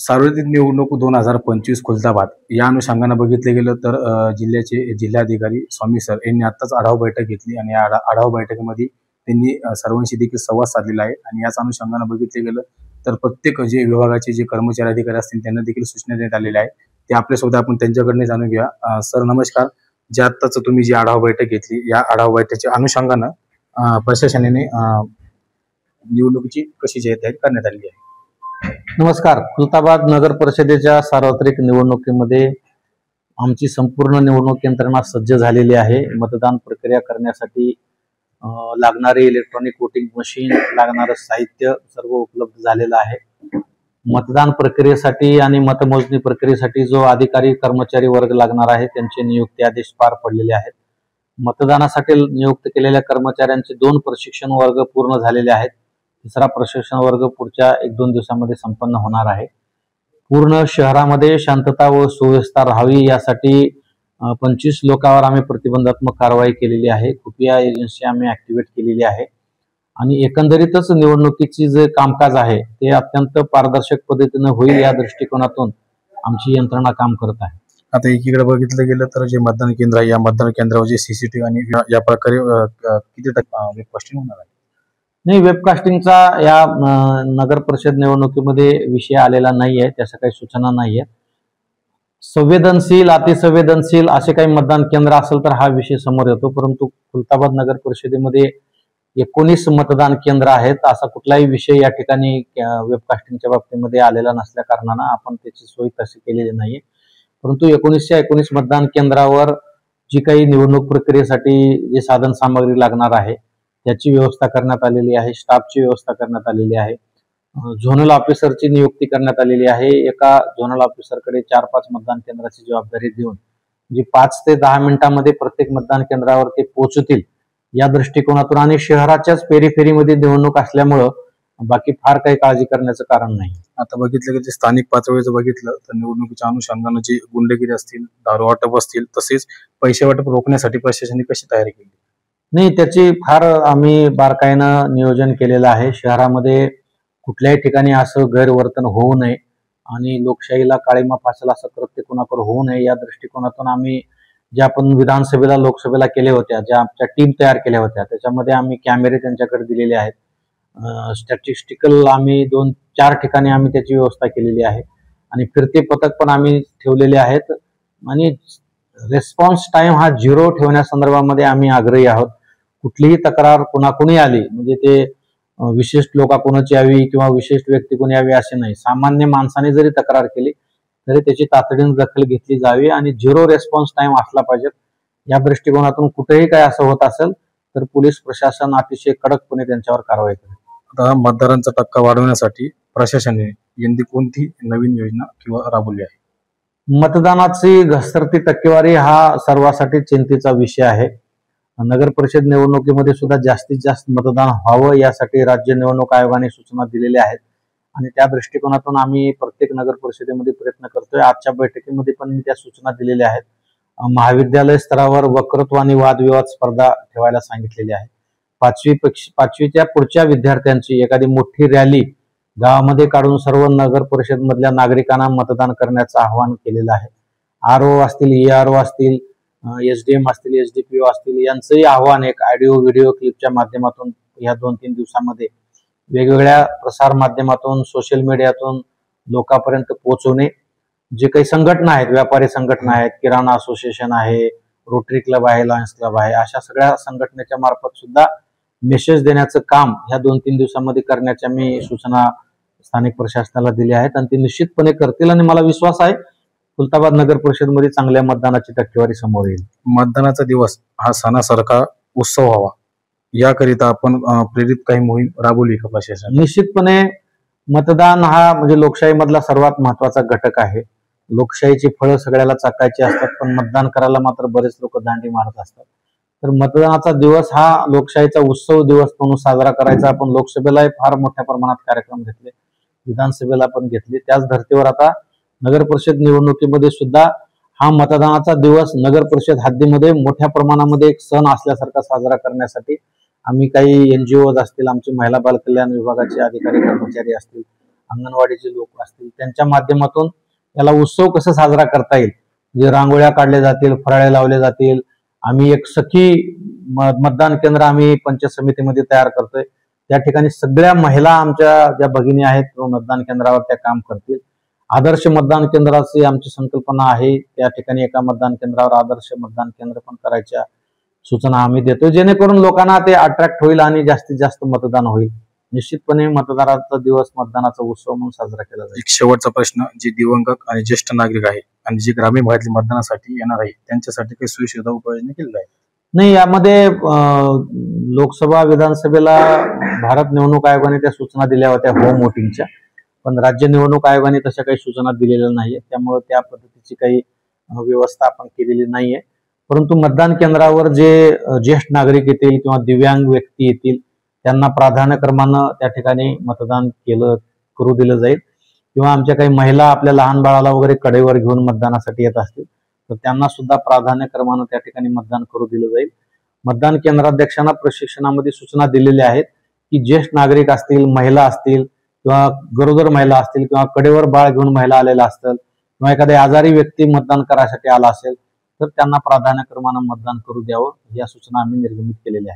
सार्वत्रिक निवडणूक 2025 खुलताबाद या अनुषंगानं बघितलं गेलं तर जिल्ह्याचे जिल्हाधिकारी स्वामी सर यांनी आत्ताच आढावा बैठक घेतली आणि आढावा बैठकीमध्ये त्यांनी सर्वांशी देखील संवाद साधलेला आहे आणि याच अनुषंगानं बघितलं गेलं तर प्रत्येक जे विभागाचे जे कर्मचारी अधिकारी असतील त्यांना देखील सूचना देण्यात आलेल्या आहे. ते आपल्यासोबत आपण त्यांच्याकडनं जाणून घेऊया. सर नमस्कार. जे आत्ताच तुम्ही जी आढावा बैठक घेतली या आढावा बैठकीच्या अनुषंगानं प्रशासनाने निवडणुकीची कशी तयारी करण्यात आली आहे? नमस्कार. खुलताबाद नगर परिषदेच्या सार्वत्रिक निवडणुकीमध्ये आमची संपूर्ण निवडणूक यंत्रणा सज्ज झालेली आहे. मतदान प्रक्रिया करण्यासाठी लागणारे इलेक्ट्रॉनिक वोटिंग मशीन, लागणारं साहित्य सर्व उपलब्ध झालेलं आहे. मतदान प्रक्रियेसाठी आणि मतमोजणी प्रक्रियेसाठी जो अधिकारी कर्मचारी वर्ग लागणार आहे त्यांचे नियुक्ती आदेश पार पडलेले आहेत. मतदानासाठी नियुक्त केलेल्या कर्मचाऱ्यांचे 2 प्रशिक्षण वर्ग पूर्ण झालेले आहेत. तिसरा प्रशिक्षण वर्ग पुढच्या 1-2 दिवसांमध्ये संपन्न होणार आहे. पूर्ण शहरामध्ये शांतता व सुव्यवस्था राहावी यासाठी 25 लोकांवर आम्ही प्रतिबंधात्मक कारवाई केलेली आहे. खुफिया एजन्सी आम्ही ऍक्टिव्हेट केलेली आहे आणि एकंदरीतच निवडणुकीची जे कामकाज आहे ते अत्यंत पारदर्शक पद्धतीने होईल या दृष्टिकोनातून आमची यंत्रणा काम करत आहे. आता एकीकडे बघितलं गेलं तर जे मतदान केंद्र आहे या मतदान केंद्रावर जे सीसीटीव्ही आणि या प्रकारे किती टक्के वेबकास्टिंग होणार आहे? नाही, वेबकास्टिंगचा या नगर परिषद निवडणुकीमध्ये विषय आलेला नाहीये, त्याच्या काही सूचना नाहीये. संवेदनशील, अतिसंवेदनशील असे काही मतदान केंद्र असेल तर हा विषय समोर येतो, परंतु खुलताबाद नगर परिषदेमध्ये 19 मतदान केंद्र आहेत. असा कुठलाही विषय या ठिकाणी वेबकास्टिंगच्या बाबतीमध्ये आलेला नसल्या कारणानं आपण त्याची सोय तशी केलेली नाहीये. परंतु 19च्या 19 मतदान केंद्रावर जी काही निवडणूक प्रक्रियेसाठी जे साधन सामग्री लागणार आहे त्याची व्यवस्था करण्यात आलेली आहे. स्टाफची व्यवस्था करण्यात आलेली आहे. झोनल ऑफिसरची नियुक्ती करण्यात आलेली आहे. एका झोनल ऑफिसरकडे 4-5 मतदान केंद्राची जबाबदारी देऊन जी 5 ते 10 मिनिटांमध्ये प्रत्येक मतदान केंद्रावर ते पोहोचतील या दृष्टिकोनातून आणि शहराच्याच पेरीफेरीमध्ये निवडणूक असल्यामुळं बाकी फार काही काळजी करण्याचं कारण नाही. आता बघितलं की स्थानिक पातळीवर बघितलं तर निवडणुकीच्या अनुषंगानं जी गुंडगिरी असतील, दारू वाटप असतील, तसेच पैसे वाटप रोखण्यासाठी प्रशासनाने कशी तयारी केली? नाही, त्याची फार आम्ही बारकाईनं नियोजन केलेलं आहे. शहरामध्ये कुठल्याही ठिकाणी असं गैरवर्तन होऊ नये आणि लोकशाहीला काळीमा फासेल असं कृत्य कोणाकडे होऊ नये या दृष्टिकोनातून आम्ही जे आपण विधानसभेला लोकसभेला केल्या होत्या, ज्या आमच्या टीम तयार केल्या होत्या त्याच्यामध्ये आम्ही कॅमेरे त्यांच्याकडे दिलेले आहेत. स्टॅटिस्टिकल आम्ही 2-4 ठिकाणी आम्ही त्याची व्यवस्था केलेली आहे आणि फिरते पथक पण आम्ही ठेवलेले आहेत आणि रिस्पॉन्स टाइम हा 0 ठेवण्यासंदर्भामध्ये आम्ही आग्रही आहोत. कुठलीही तक्रार कुणाकुणी आली म्हणजे ते विशिष्ट लोकांकुणाची यावी किंवा विशिष्ट व्यक्ती कोणी यावी असे नाही. सामान्य माणसाने जरी तक्रार केली तरी त्याची तातडीने दखल घेतली जावी आणि 0 रिस्पॉन्स टाइम असला पाहिजे. या दृष्टिकोनातून कुठेही काय असं होत असेल तर पोलीस प्रशासन अतिशय कडकपणे त्यांच्यावर कारवाई करेल. आता मतदारांचा टक्का वाढवण्यासाठी प्रशासनाने यंदा कोणती नवीन योजना किंवा राबवली आहे? मतदानाची घसरती टक्केवारी हा सर्वांसाठी चिंतेचा विषय आहे. नगर परिषद निवडणुकीमध्ये सुद्धा जास्तीत जास्त मतदान व्हावं यासाठी राज्य निवडणूक आयोगाने सूचना दिलेल्या आहेत आणि त्या दृष्टिकोनातून आम्ही प्रत्येक नगर परिषदेमध्ये प्रयत्न करतोय. आजच्या बैठकीमध्ये पण मी त्या सूचना दिलेल्या आहेत. महाविद्यालय स्तरावर वक्तृत्व आणि वादविवाद स्पर्धा ठेवायला सांगितलेली आहे. 5वीच्या पुढच्या विद्यार्थ्यांची एखादी मोठी रॅली गावामध्ये काढून सर्व नगर परिषद मधल्या नागरिकांना मतदान करण्याचं आवाहन केलेलं आहे. RO असतील, ERO असतील, SDM असतील, SDPO असतील यांचंही आव्हान एक ऑडिओ व्हिडिओ क्लिपच्या माध्यमातून या 2-3 दिवसांमध्ये वेगवेगळ्या प्रसार माध्यमातून सोशल मीडियातून लोकांपर्यंत पोहोचवणे. जे काही संघटना आहेत, व्यापारी संघटना आहेत, किराणा असोसिएशन आहे, रोटरी क्लब आहे, लायन्स क्लब आहे, अशा सगळ्या संघटनेच्या मार्फत सुद्धा मेसेज देण्याचं काम ह्या 2-3 दिवसांमध्ये करण्याच्या मी सूचना स्थानिक प्रशासनाला दिल्या आहेत आणि ते निश्चितपणे करतील आणि मला विश्वास आहे खुलताबाद नगर परिषद मध्ये चांगल्या मतदानाची टक्केवारी समोर येईल. मतदानाचा दिवस हा सणासारखा उत्सव व्हावा याकरिता आपण प्रेरित काही मोहीम राबवली का प्रशासन? निश्चितपणे मतदान हा म्हणजे लोकशाही मधला सर्वात महत्वाचा घटक आहे. लोकशाहीची फळं सगळ्याला चाकायची असतात पण मतदान करायला मात्र बरेच लोक दांडी मारत असतात. तर मतदानाचा दिवस हा लोकशाहीचा उत्सव दिवस म्हणून साजरा करायचा. आपण लोकसभेलाही फार मोठ्या प्रमाणात कार्यक्रम घेतले, विधानसभेला पण घेतले. त्याच धर्तीवर आता नगर परिषद निवडणुकीमध्ये सुद्धा हा मतदानाचा दिवस नगर परिषद हद्दीमध्ये मोठ्या प्रमाणामध्ये एक सण असल्यासारखा साजरा करण्यासाठी आम्ही काही NGOज असतील, आमचे महिला बाल कल्याण विभागाचे अधिकारी कर्मचारी असतील, अंगणवाडीचे लोक असतील, त्यांच्या माध्यमातून याला उत्सव कसा साजरा करता येईल, जे रांगोळ्या काढल्या जातील, फराळे लावले जातील. आम्ही एक सखी मतदान केंद्र आम्ही पंचायत समितीमध्ये तयार करतोय. त्या ठिकाणी सगळ्या महिला आमच्या ज्या भगिनी आहेत मतदान केंद्रावर त्या काम करतील. आदर्श मतदान केंद्राची आमची संकल्पना आहे. त्या ठिकाणी एका मतदान केंद्रावर आदर्श मतदान केंद्र पण करायच्या सूचना आम्ही देतो, जेणेकरून लोकांना ते अट्रॅक्ट होईल आणि जास्तीत जास्त मतदान होईल. निश्चितपणे मतदानाचा दिवस मतदानाचा उत्सव म्हणून साजरा केला जाईल. एक शेवटचा प्रश्न, जे दिवंगत आणि ज्येष्ठ नागरिक आहे आणि जे ग्रामीण भागातले मतदानासाठी येणार आहे त्यांच्यासाठी काही सोयीसुविधा उपाययोजना केलेल्या आहेत? नाही, यामध्ये लोकसभा विधानसभेला भारत निवडणूक आयोगाने त्या सूचना दिल्या होत्या होम वोटिंगच्या, पण राज्य निवडणूक आयोगाने तशा काही सूचना दिलेल्या नाहीये. त्यामुळे त्या पद्धतीची काही व्यवस्था आपण केलेली नाहीये. परंतु मतदान केंद्रावर जे ज्येष्ठ नागरिक येतील किंवा दिव्यांग व्यक्ती येतील त्यांना प्राधान्यक्रमानं त्या ठिकाणी मतदान करू दिलं जाईल. किंवा आमच्या काही महिला आपल्या लहान बाळाला वगैरे कडेवर घेऊन मतदानासाठी येत असतील तर त्यांना सुद्धा प्राधान्यक्रमानं त्या ठिकाणी मतदान करू दिलं जाईल. मतदान केंद्राध्यक्षांना प्रशिक्षणामध्ये सूचना दिलेल्या आहेत की ज्येष्ठ नागरिक असतील, महिला असतील किंवा गरोदर महिला असतील किंवा कडेवर बाळ घेऊन महिला आलेला असतील किंवा एखाद्या आजारी व्यक्ती मतदान करायसाठी आला असेल तर त्यांना प्राधान्यक्रमानं मतदान करू द्यावं, या सूचना आम्ही निर्गमित केलेल्या आहेत.